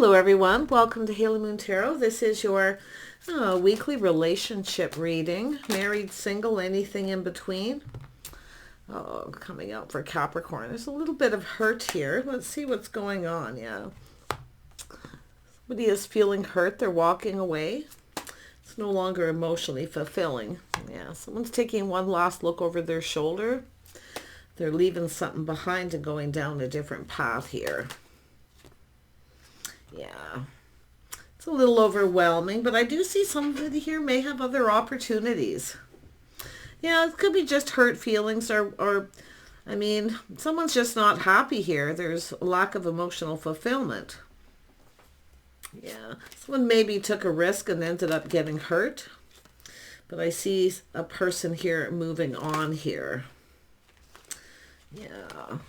Hello everyone, welcome to Haley Moon Tarot. This is your weekly relationship reading. Married, single, anything in between. Oh, coming out for Capricorn. There's a little bit of hurt here. Let's see what's going on. Yeah. Somebody is feeling hurt. They're walking away. It's no longer emotionally fulfilling. Yeah, someone's taking one last look over their shoulder. They're leaving something behind and going down a different path here. Yeah, it's a little overwhelming, but I do see somebody here may have other opportunities. Yeah, it could be just hurt feelings or I mean, someone's just not happy here. There's a lack of emotional fulfillment. Yeah, someone maybe took a risk and ended up getting hurt. But I see a person here moving on here. Yeah,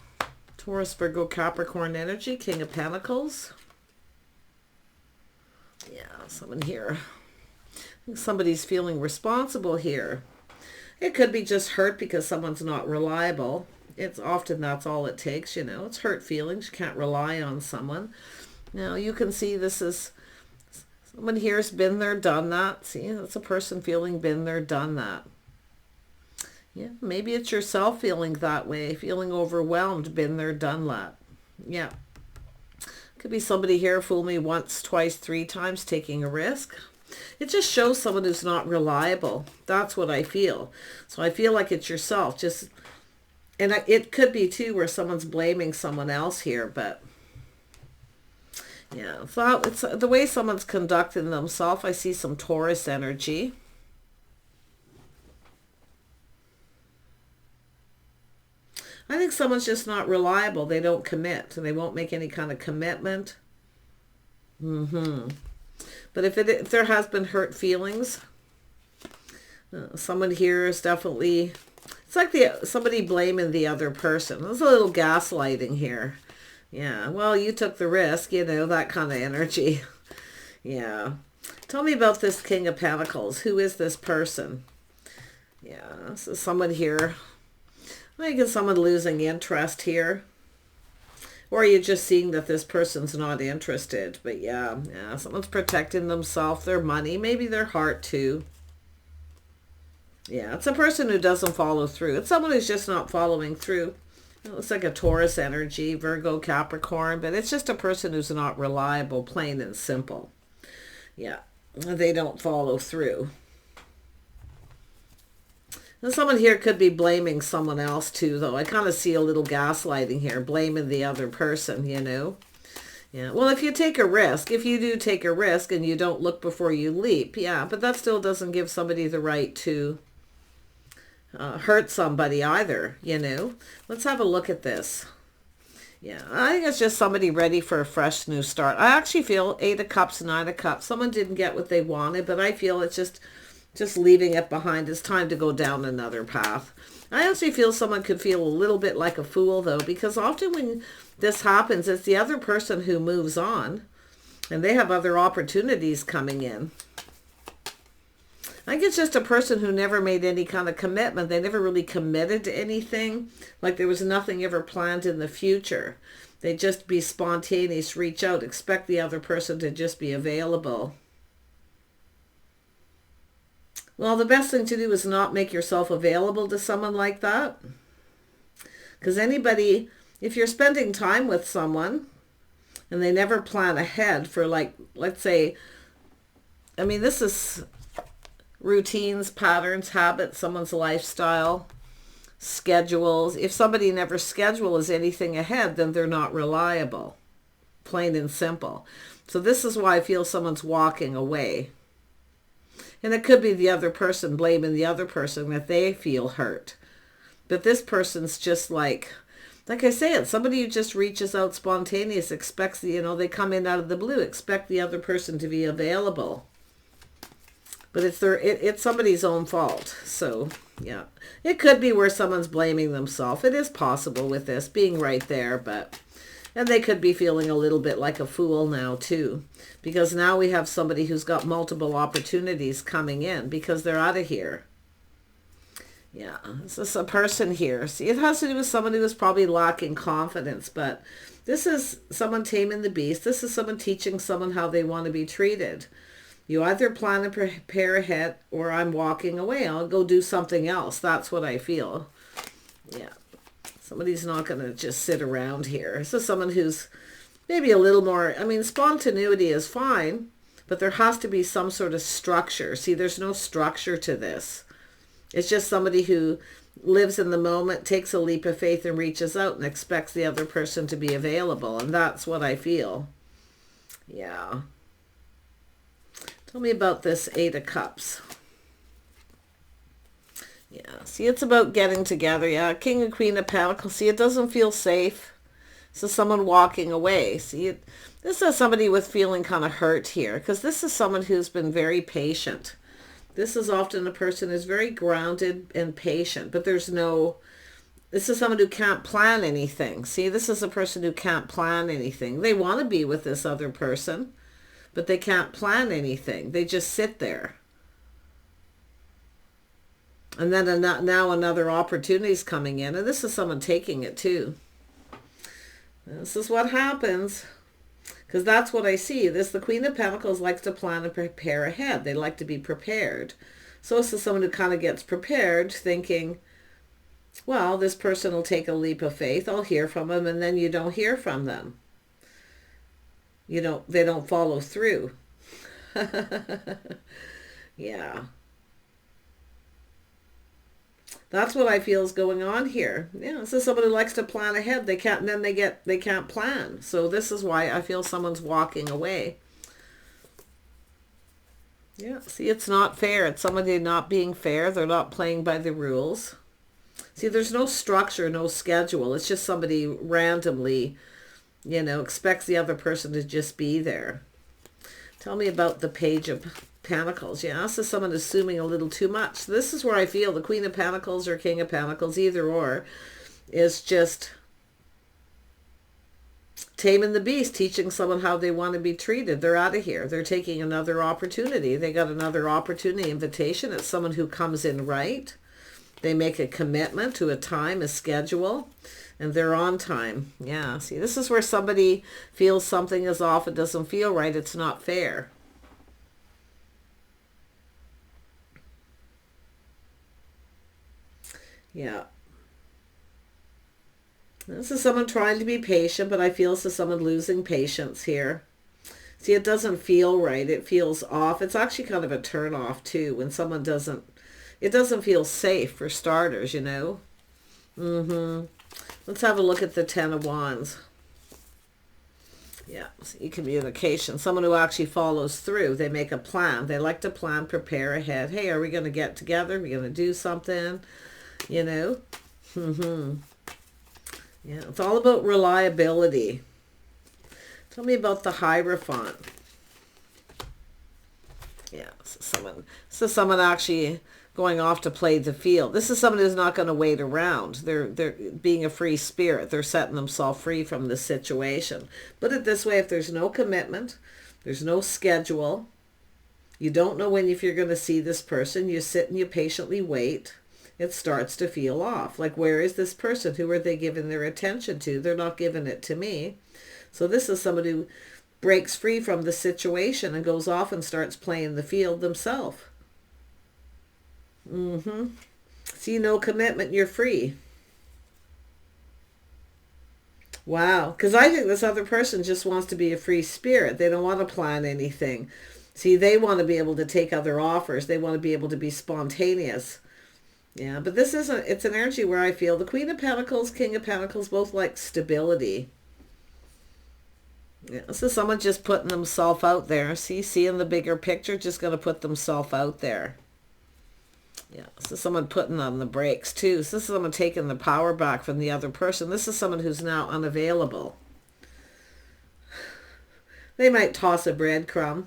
Taurus, Virgo, Capricorn energy, King of Pentacles. Yeah, someone here. I think somebody's feeling responsible here. It could be just hurt because someone's not reliable. It's often that's all it takes, you know. It's hurt feelings. You can't rely on someone. Now you can see this is someone here's been there, done that. See, that's a person feeling been there, done that. Yeah, maybe it's yourself feeling that way, feeling overwhelmed, been there, done that. Yeah. Could be somebody here, fool me once, twice, three times, taking a risk. It just shows someone who's not reliable. That's what I feel. So I feel like it's yourself. And it could be too where someone's blaming someone else here, but yeah, so it's the way someone's conducting themselves. I see some Taurus energy. I think someone's just not reliable. They don't commit. They won't make any kind of commitment. But if there has been hurt feelings, someone here is definitely, it's like somebody blaming the other person. There's a little gaslighting here. Yeah, well, you took the risk, you know, that kind of energy. Yeah. Tell me about this King of Pentacles. Who is this person? Yeah, so someone here. I think it's someone losing interest here. Or are you just seeing that this person's not interested? But yeah, someone's protecting themselves, their money, maybe their heart too. Yeah, it's a person who doesn't follow through. It's someone who's just not following through. It looks like a Taurus energy, Virgo, Capricorn, but it's just a person who's not reliable, plain and simple. Yeah, they don't follow through. And someone here could be blaming someone else too, though. I kind of see a little gaslighting here, blaming the other person, you know. Yeah, well, if you take a risk, if you do take a risk and you don't look before you leap, yeah, but that still doesn't give somebody the right to hurt somebody either, you know. Let's have a look at this. Yeah, I think it's just somebody ready for a fresh new start. I actually feel 8 of Cups, 9 of Cups. Someone didn't get what they wanted, but I feel it's just leaving it behind. It's time to go down another path. I actually feel someone could feel a little bit like a fool, though, because often when this happens, it's the other person who moves on, and they have other opportunities coming in. I think it's just a person who never made any kind of commitment. They never really committed to anything. Like there was nothing ever planned in the future. They'd just be spontaneous, reach out, expect the other person to just be available. Well, the best thing to do is not make yourself available to someone like that. Because anybody, if you're spending time with someone and they never plan ahead for, like, let's say, I mean, this is routines, patterns, habits, someone's lifestyle, schedules. If somebody never schedules anything ahead, then they're not reliable. Plain and simple. So this is why I feel someone's walking away. And it could be the other person blaming the other person that they feel hurt. But this person's just like I say, it's somebody who just reaches out spontaneous, expects, you know, they come in out of the blue, expect the other person to be available. But it's somebody's own fault. So, yeah. It could be where someone's blaming themselves. It is possible with this being right there, but... And they could be feeling a little bit like a fool now, too. Because now we have somebody who's got multiple opportunities coming in because they're out of here. Yeah, this is a person here. See, it has to do with someone who is probably lacking confidence, but This is someone taming the beast. This is someone teaching someone how they want to be treated. You either plan and prepare ahead, or I'm walking away. I'll go do something else. That's what I feel. Yeah. Somebody's not going to just sit around here. This is someone who's maybe a little more, I mean, spontaneity is fine, but there has to be some sort of structure. See, there's no structure to this. It's just somebody who lives in the moment, takes a leap of faith and reaches out and expects the other person to be available. And that's what I feel. Yeah. Tell me about this Eight of Cups. Yeah, see, it's about getting together. Yeah, King and Queen of Pentacles. See, it doesn't feel safe. So someone walking away. See, this is somebody with feeling kind of hurt here, because this is someone who's been very patient. This is often a person who's very grounded and patient, but this is someone who can't plan anything. See, this is a person who can't plan anything. They want to be with this other person, but they can't plan anything. They just sit there. And then now another opportunity is coming in, and this is someone taking it too. This is what happens, because that's what I see. The Queen of Pentacles likes to plan and prepare ahead. They like to be prepared. So this is someone who kind of gets prepared, thinking, well, this person will take a leap of faith. I'll hear from them, and then you don't hear from them. They don't follow through. Yeah. That's what I feel is going on here. Yeah, this is someone who likes to plan ahead. They can't plan. So this is why I feel someone's walking away. Yeah, see, it's not fair. It's somebody not being fair. They're not playing by the rules. See, there's no structure, no schedule. It's just somebody randomly, expects the other person to just be there. Tell me about the Page of Pentacles. Yeah, this is someone assuming a little too much. This is where I feel the Queen of Pentacles or King of Pentacles, either or, is just taming the beast, teaching someone how they want to be treated. They're out of here. They're taking another opportunity. They got another opportunity, invitation. It's someone who comes in right. They make a commitment to a time, a schedule, and they're on time. Yeah, see, this is where somebody feels something is off. It doesn't feel right. It's not fair. Yeah. This is someone trying to be patient, but I feel this is someone losing patience here. See, it doesn't feel right. It feels off. It's actually kind of a turn off too when someone it doesn't feel safe for starters, Let's have a look at the Ten of Wands. Yeah, see, communication. Someone who actually follows through. They make a plan. They like to plan, prepare ahead. Hey, are we going to get together? Are we going to do something? Yeah, it's all about reliability. Tell me about the Hierophant. Yeah, this is someone actually going off to play the field. This is someone who's not going to wait around. They're being a free spirit. They're setting themselves free from the situation. Put it this way, if there's no commitment, there's no schedule, you don't know if you're going to see this person, you sit and you patiently wait, it starts to feel off. Like, where is this person? Who are they giving their attention to? They're not giving it to me. So this is somebody who breaks free from the situation and goes off and starts playing the field themselves. See, no commitment, you're free. Wow. Because I think this other person just wants to be a free spirit. They don't want to plan anything. See, they want to be able to take other offers. They want to be able to be spontaneous. Yeah, but it's an energy where I feel the Queen of Pentacles, King of Pentacles both like stability. Yeah, this is someone just putting themselves out there. Seeing the bigger picture, just going to put themselves out there. Yeah, this is someone putting on the brakes too. So this is someone taking the power back from the other person. This is someone who's now unavailable. They might toss a breadcrumb.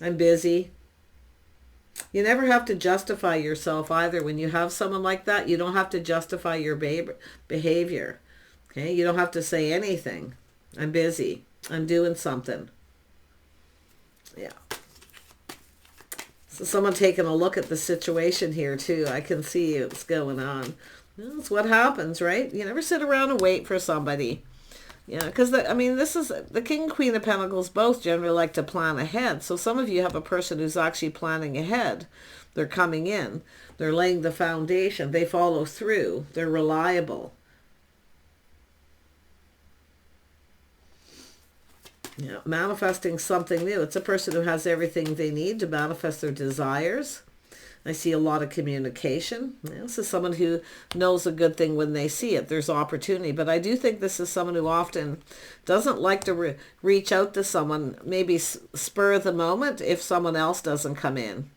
I'm busy. You never have to justify yourself either. When you have someone like that, you don't have to justify your behavior. Okay, you don't have to say anything. I'm busy. I'm doing something. Yeah. So someone taking a look at the situation here too. I can see what's going on. That's what happens, right? You never sit around and wait for somebody. Yeah, because I mean, this is the King and Queen of Pentacles both generally like to plan ahead. So some of you have a person who's actually planning ahead. They're coming in. They're laying the foundation. They follow through. They're reliable. Yeah, manifesting something new. It's a person who has everything they need to manifest their desires. I see a lot of communication. Yeah, this is someone who knows a good thing when they see it. There's opportunity. But I do think this is someone who often doesn't like to reach out to someone, maybe spur the moment if someone else doesn't come in.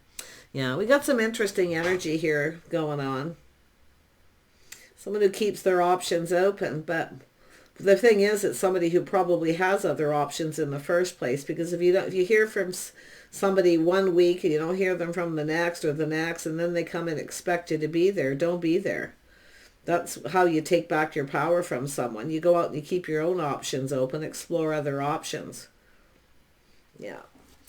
Yeah, we got some interesting energy here going on. Someone who keeps their options open. But the thing is, it's somebody who probably has other options in the first place. Because if you hear from somebody one week and you don't hear them from the next or the next, and then they come and expect you to be there, don't be there. That's how you take back your power from someone. You go out and you keep your own options open, explore other options. Yeah.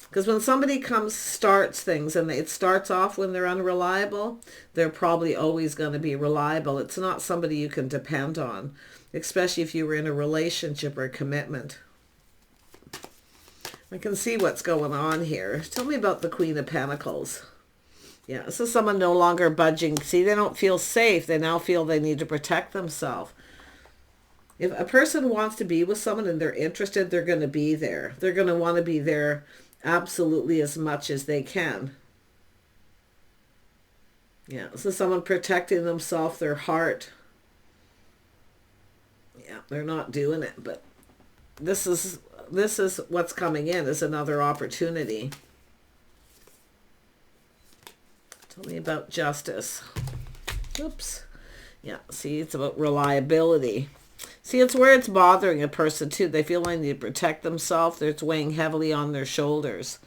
Because when somebody starts things and it starts off when they're unreliable, they're probably always going to be reliable. It's not somebody you can depend on, especially if you were in a relationship or a commitment. I can see what's going on here. Tell me about the Queen of Pentacles. Yeah, this is someone no longer budging. See, they don't feel safe. They now feel they need to protect themselves. If a person wants to be with someone and they're interested, they're going to be there. They're going to want to be there absolutely as much as they can. Yeah, this is someone protecting themselves, their heart. Yeah, they're not doing it, but this is what's coming in, is another opportunity. Tell me about justice. Oops. Yeah, see, it's about reliability. See, it's where it's bothering a person too. They feel like they need to protect themselves. It's weighing heavily on their shoulders.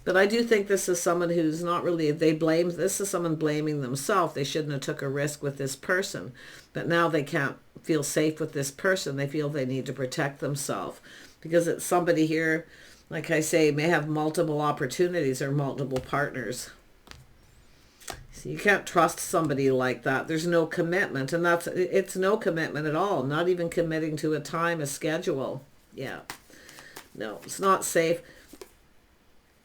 But I do think this is someone who's not really, this is someone blaming themselves. They shouldn't have took a risk with this person. But now they can't feel safe with this person. They feel they need to protect themselves. Because it's somebody here, like I say, may have multiple opportunities or multiple partners. So you can't trust somebody like that. There's no commitment, and it's no commitment at all. Not even committing to a time, a schedule. Yeah. No, it's not safe.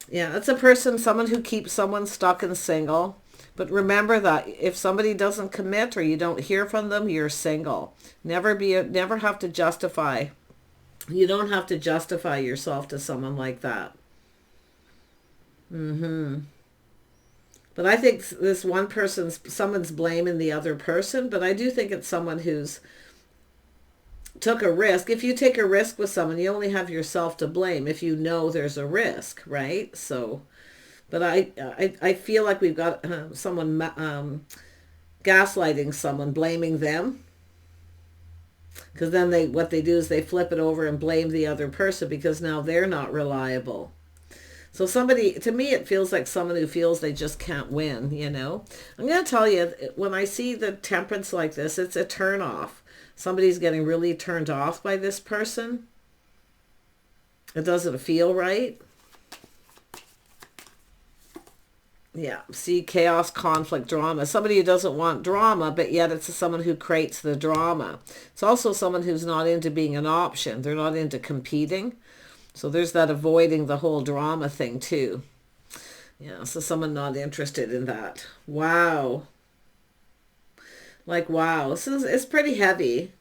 Yeah, it's a person, someone who keeps someone stuck and single. But remember that if somebody doesn't commit or you don't hear from them, you're single. Never have to justify. You don't have to justify yourself to someone like that. But I think this one someone's blaming the other person, but I do think it's someone who's took a risk. If you take a risk with someone, you only have yourself to blame if you know there's a risk, right? So, but I feel like we've got someone gaslighting someone, blaming them. Because then what they do is they flip it over and blame the other person because now they're not reliable. So to me, it feels like someone who feels they just can't win, you know. I'm going to tell you, when I see the temperance like this, it's a turn off. Somebody's getting really turned off by this person. It doesn't feel right. Yeah, see, chaos, conflict, drama. Somebody who doesn't want drama, but yet it's someone who creates the drama. It's also someone who's not into being an option. They're not into competing. So there's that avoiding the whole drama thing too. Yeah, so someone not interested in that. Wow. Like, wow. It's pretty heavy.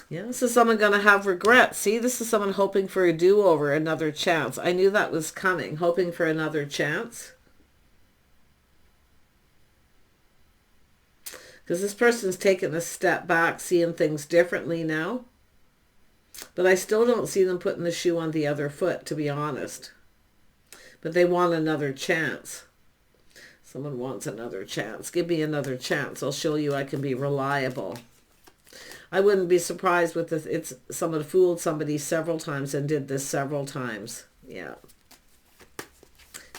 Yeah, this is someone going to have regrets. See, this is someone hoping for a do-over, another chance. I knew that was coming, hoping for another chance. Because this person's taken a step back, seeing things differently now. But I still don't see them putting the shoe on the other foot, to be honest. But they want another chance. Someone wants another chance. Give me another chance. I'll show you I can be reliable. I wouldn't be surprised with this. It's someone fooled somebody several times and did this several times. Yeah.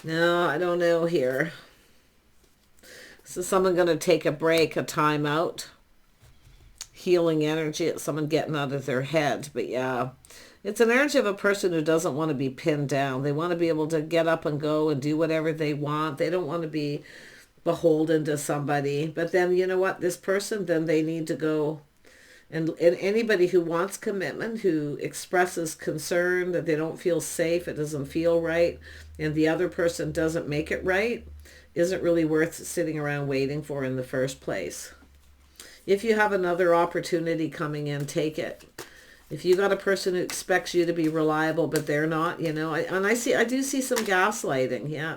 No, I don't know here. So someone going to take a break, a time out. Healing energy. It's someone getting out of their head. But yeah, it's an energy of a person who doesn't want to be pinned down. They want to be able to get up and go and do whatever they want. They don't want to be beholden to somebody. But then, you know what? This person, then they need to go. And anybody who wants commitment, who expresses concern that they don't feel safe, it doesn't feel right, and the other person doesn't make it right, isn't really worth sitting around waiting for in the first place. If you have another opportunity coming in, take it. If you got a person who expects you to be reliable, but they're not, you know, I do see some gaslighting, yeah.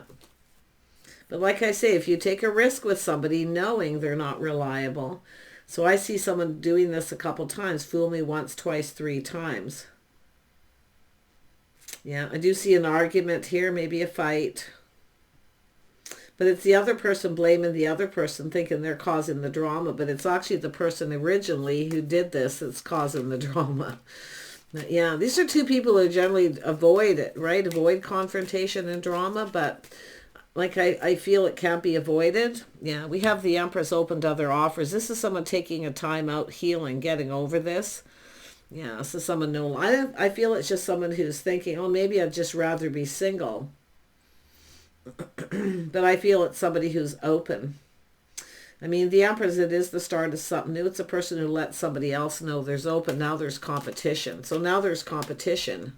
But like I say, if you take a risk with somebody knowing they're not reliable, so I see someone doing this a couple times, fool me once, twice, 3 times. Yeah, I do see an argument here, maybe a fight. But it's the other person blaming the other person, thinking they're causing the drama. But it's actually the person originally who did this that's causing the drama. Yeah, these are 2 people who generally avoid it, right? Avoid confrontation and drama. But like I feel it can't be avoided. Yeah, we have the Empress open to other offers. This is someone taking a time out, healing, getting over this. Yeah, this is someone I feel it's just someone who's thinking, oh, maybe I'd just rather be single. But I feel it's somebody who's open. I mean, the Empress, it is the start of something new. It's a person who lets somebody else know there's open. Now there's competition. So now there's competition.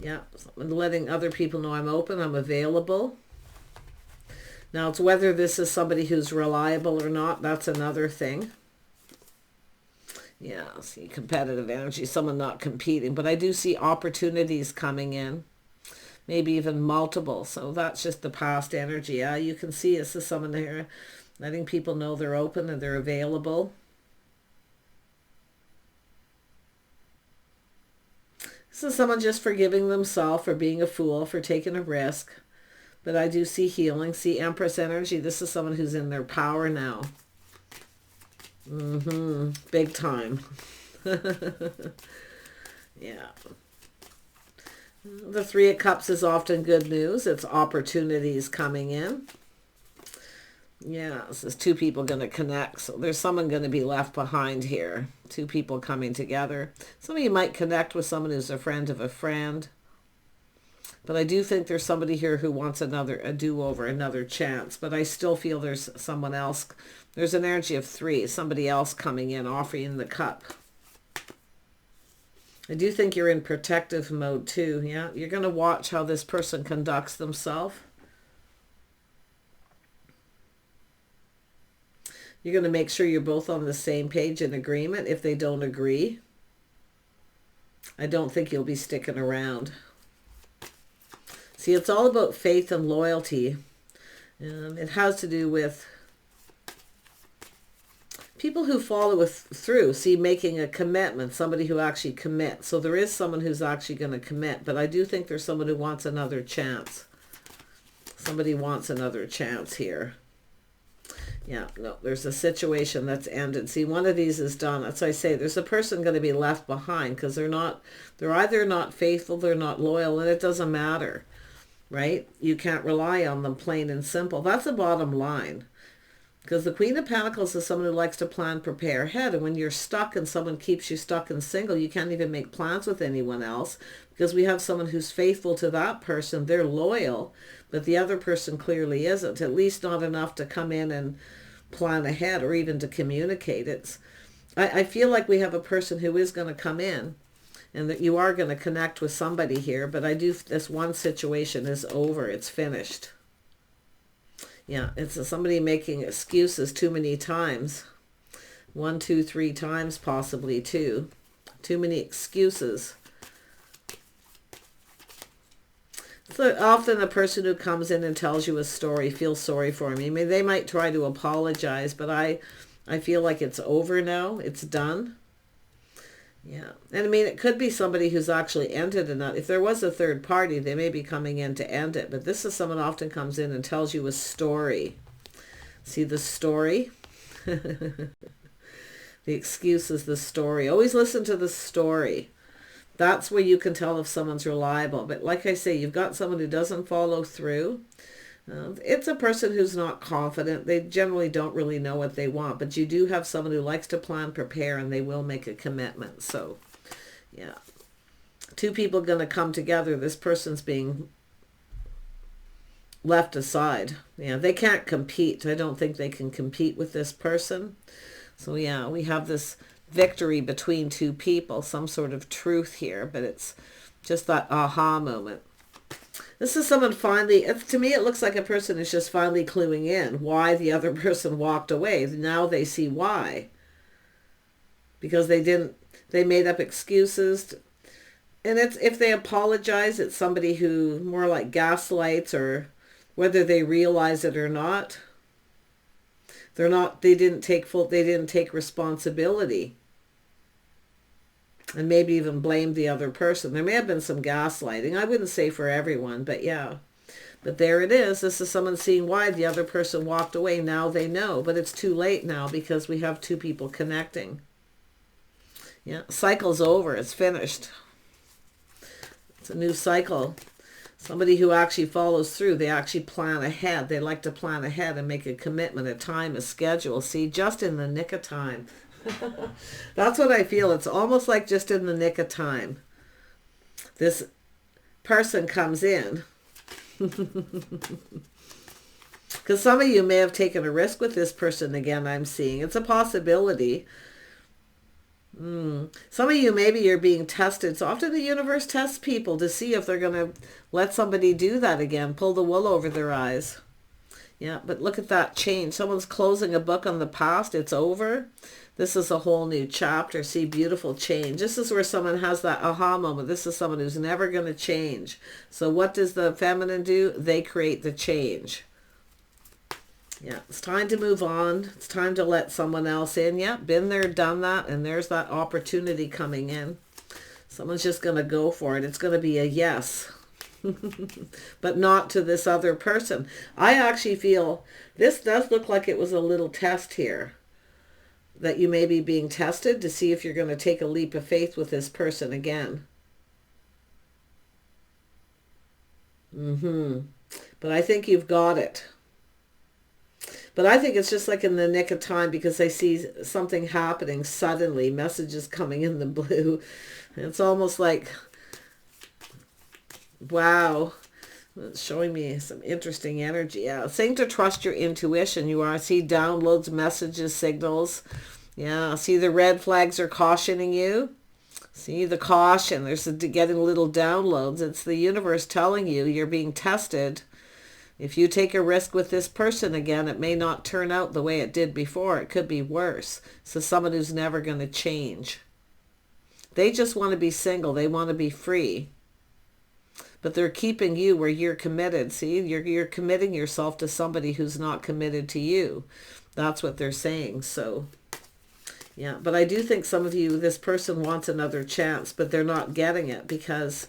Yeah, letting other people know I'm open, I'm available. Now it's whether this is somebody who's reliable or not. That's another thing. Yeah, see competitive energy, someone not competing. But I do see opportunities coming in. Maybe even multiple. So that's just the past energy. Yeah, you can see this is someone here letting people know they're open and they're available. This is someone just forgiving themselves for being a fool, for taking a risk. But I do see healing. See Empress energy. This is someone who's in their power now. Big time. Yeah. The 3 of Cups is often good news. It's opportunities coming in. Yeah, this is 2 people going to connect. So there's someone going to be left behind here. 2 people coming together. Some of you might connect with someone who's a friend of a friend. But I do think there's somebody here who wants a do-over, another chance. But I still feel there's someone else. There's an energy of 3. Somebody else coming in, offering the cup. I do think you're in protective mode too. Yeah, you're going to watch how this person conducts themselves. You're going to make sure you're both on the same page in agreement. If they don't agree, I don't think you'll be sticking around. See, it's all about faith and loyalty. It has to do with people who follow through, see, making a commitment, somebody who actually commits. So there is someone who's actually going to commit, but I do think there's someone who wants another chance. Somebody wants another chance here. Yeah, no, there's a situation that's ended. See, one of these is done. That's why I say there's a person going to be left behind because they're either not faithful, they're not loyal, and it doesn't matter, right? You can't rely on them, plain and simple. That's the bottom line. Because the Queen of Pentacles is someone who likes to plan, prepare ahead. And when you're stuck and someone keeps you stuck and single, you can't even make plans with anyone else. Because we have someone who's faithful to that person. They're loyal, but the other person clearly isn't. At least not enough to come in and plan ahead or even to communicate. I feel like we have a person who is going to come in and that you are going to connect with somebody here. But this one situation is over. It's finished. Yeah, it's somebody making excuses too many times. 1, 2, 3 times possibly too. Too many excuses. So often a person who comes in and tells you a story feels sorry for me. I mean, they might try to apologize, but I feel like it's over now. It's done. Yeah. And I mean, it could be somebody who's actually ended it. If there was a third party, they may be coming in to end it. But this is someone often comes in and tells you a story. See the story? The excuse is the story. Always listen to the story. That's where you can tell if someone's reliable. But like I say, you've got someone who doesn't follow through. It's a person who's not confident. They generally don't really know what they want. But you do have someone who likes to plan, prepare, and they will make a commitment. So, yeah. 2 people going to come together. This person's being left aside. Yeah, they can't compete. I don't think they can compete with this person. So yeah, we have this victory between two people, some sort of truth here, but it's just that aha moment. This is someone finally, to me it looks like a person is just finally cluing in why the other person walked away. Now they see why. Because they made up excuses. And it's, if they apologize, it's somebody who more like gaslights, or whether they realize it or not. They didn't take responsibility. And maybe even blame the other person. There may have been some gaslighting. I wouldn't say for everyone, but yeah. But there it is. This is someone seeing why the other person walked away. Now they know, but it's too late now because we have two people connecting. Yeah, cycle's over. It's finished. It's a new cycle. Somebody who actually follows through. They actually plan ahead. They like to plan ahead and make a commitment, a time, a schedule. See, just in the nick of time. That's what I feel. It's almost like just in the nick of time. This person comes in. Because some of you may have taken a risk with this person again, I'm seeing. It's a possibility. Some of you, maybe you're being tested. So often the universe tests people to see if they're going to let somebody do that again, pull the wool over their eyes. Yeah, but look at that change. Someone's closing a book on the past. It's over. This is a whole new chapter. See, beautiful change. This is where someone has that aha moment. This is someone who's never going to change. So what does the feminine do? They create the change. Yeah, it's time to move on. It's time to let someone else in. Yeah, been there, done that, and there's that opportunity coming in. Someone's just going to go for it. It's going to be a yes. But not to this other person. I actually feel this does look like it was a little test here. That you may be being tested to see if you're going to take a leap of faith with this person again. But I think you've got it. But I think it's just like in the nick of time because I see something happening suddenly, messages coming in the blue. It's almost like, wow, it's showing me some interesting energy. Yeah, saying to trust your intuition. I see downloads, messages, signals. Yeah, see the red flags are cautioning you. See the caution. There's getting little downloads. It's the universe telling you you're being tested. If you take a risk with this person again, it may not turn out the way it did before. It could be worse. So someone who's never going to change. They just want to be single. They want to be free. But they're keeping you where you're committed. See, you're committing yourself to somebody who's not committed to you. That's what they're saying. So, yeah. But I do think some of you, this person wants another chance, but they're not getting it because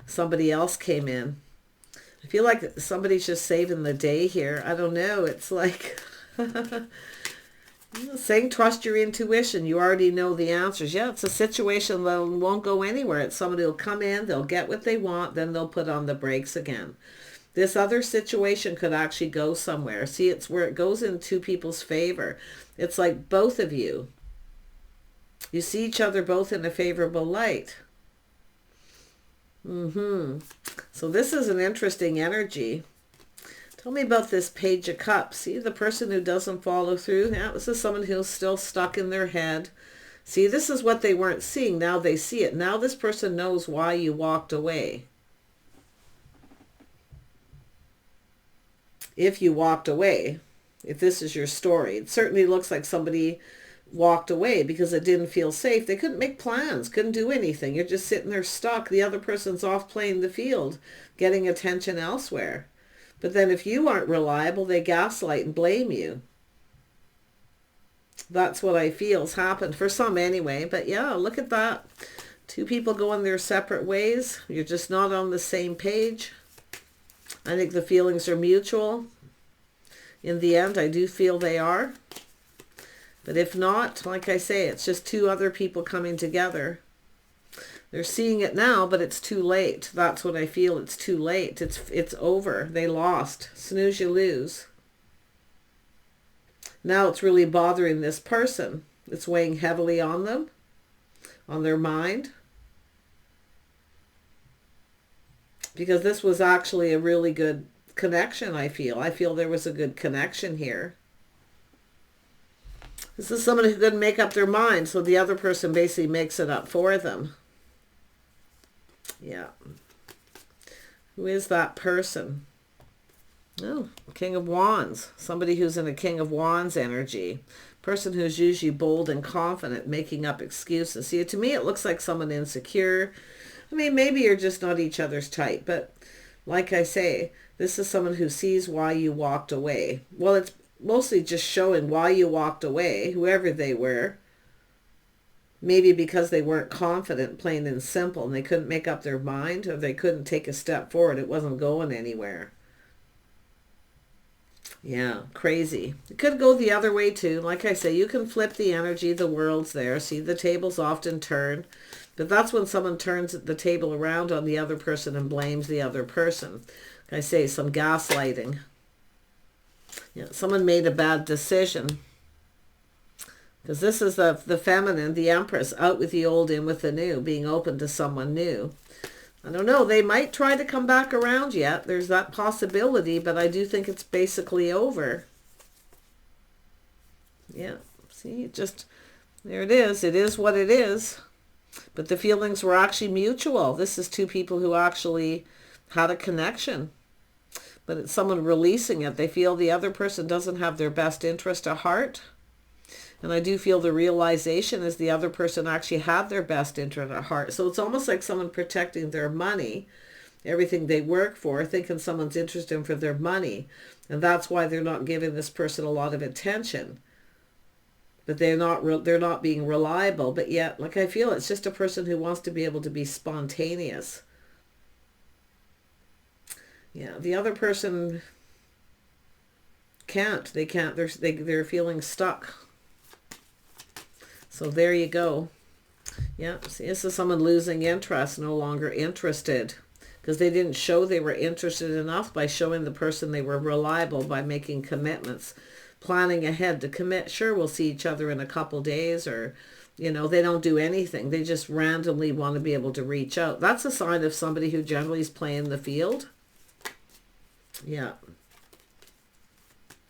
somebody else came in. I feel like somebody's just saving the day here. I don't know. It's like saying trust your intuition. You already know the answers. Yeah, it's a situation that won't go anywhere. It's somebody who'll come in, they'll get what they want, then they'll put on the brakes again. This other situation could actually go somewhere. See, it's where it goes in two people's favor. It's like both of you. You see each other both in a favorable light. So this is an interesting energy. Tell me about this Page of Cups. See, the person who doesn't follow through. Yeah, this is someone who's still stuck in their head. See, this is what they weren't seeing. Now they see it. Now this person knows why you walked away. If you walked away, if this is your story, it certainly looks like somebody walked away because it didn't feel safe. They couldn't make plans, couldn't do anything. You're just sitting there stuck. The other person's off playing the field, getting attention elsewhere. But then if you aren't reliable, they gaslight and blame you. That's what I feel's happened for some anyway. But yeah, look at that. Two people going their separate ways. You're just not on the same page. I think the feelings are mutual. In the end, I do feel they are. But if not, like I say, it's just two other people coming together. They're seeing it now, but it's too late. That's what I feel. It's too late. It's over. They lost. Snooze, you lose. Now it's really bothering this person. It's weighing heavily on them, on their mind. Because this was actually a really good connection, I feel. I feel there was a good connection here. This is somebody who couldn't make up their mind, so the other person basically makes it up for them. Yeah. Who is that person? Oh, King of Wands. Somebody who's in a King of Wands energy. Person who's usually bold and confident, making up excuses. See, to me, it looks like someone insecure. I mean, maybe you're just not each other's type, but like I say, this is someone who sees why you walked away. Well, it's mostly just showing why you walked away, whoever they were. Maybe because they weren't confident, plain and simple, and they couldn't make up their mind, or they couldn't take a step forward. It wasn't going anywhere. Yeah, crazy. It could go the other way too. Like I say, you can flip the energy. The world's there. See, the tables often turn. But that's when someone turns the table around on the other person and blames the other person. Like I say, some gaslighting. Yeah, someone made a bad decision. Because this is the feminine, the Empress, out with the old, in with the new, being open to someone new. I don't know, they might try to come back around yet. There's that possibility, but I do think it's basically over. Yeah, see, there it is. It is what it is. But the feelings were actually mutual. This is two people who actually had a connection. But it's someone releasing it. They feel the other person doesn't have their best interest at heart. And I do feel the realization is the other person actually had their best interest at heart. So it's almost like someone protecting their money, everything they work for, thinking someone's interested in for their money. And that's why they're not giving this person a lot of attention. But they're not being reliable. But yet, like, I feel it's just a person who wants to be able to be spontaneous. Yeah, the other person can't. They can't. They're feeling stuck. So there you go. Yeah, see, this is someone losing interest, no longer interested. Because they didn't show they were interested enough by showing the person they were reliable, by making commitments, planning ahead to commit. Sure, we'll see each other in a couple days, or, you know, they don't do anything. They just randomly want to be able to reach out. That's a sign of somebody who generally is playing the field. Yeah.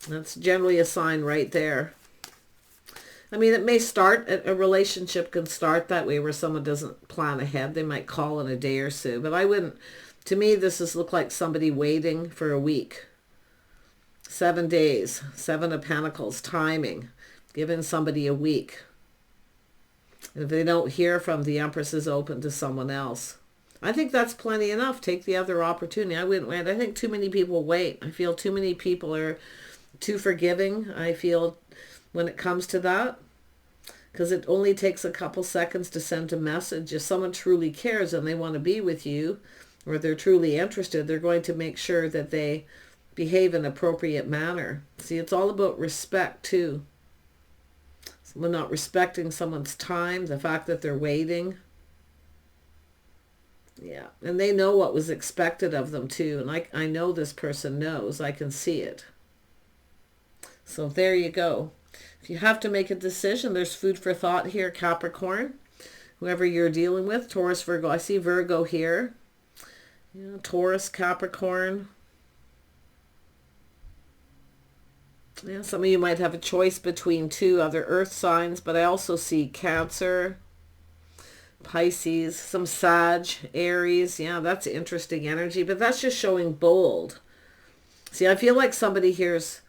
That's generally a sign right there. I mean, it may start, a relationship can start that way where someone doesn't plan ahead. They might call in a day or so. But I wouldn't, to me, this is look like somebody waiting for a week. 7 days, 7 of Pentacles, timing, giving somebody a week. And if they don't hear from, the Empress is open to someone else. I think that's plenty enough. Take the other opportunity. I wouldn't wait. I think too many people wait. I feel too many people are too forgiving. I feel when it comes to that, because it only takes a couple seconds to send a message. If someone truly cares and they want to be with you, or they're truly interested, they're going to make sure that they behave in an appropriate manner. See, it's all about respect too. Someone not respecting someone's time, the fact that they're waiting. Yeah, and they know what was expected of them too. And I know this person knows. I can see it. So there you go. If you have to make a decision, there's food for thought here, Capricorn. Whoever you're dealing with, Taurus, Virgo. I see Virgo here. Yeah, Taurus, Capricorn. Yeah, some of you might have a choice between 2 other earth signs, but I also see Cancer, Pisces, some Sag, Aries. Yeah, that's interesting energy, but that's just showing bold. See, I feel like somebody here's,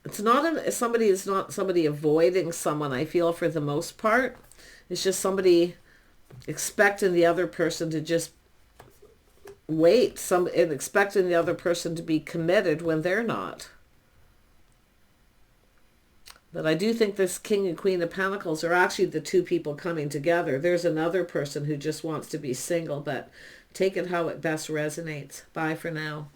it's not somebody avoiding someone, I feel, for the most part. It's just somebody expecting the other person to just wait, and expecting the other person to be committed when they're not. But I do think this King and Queen of Pentacles are actually the 2 people coming together. There's another person who just wants to be single, but take it how it best resonates. Bye for now.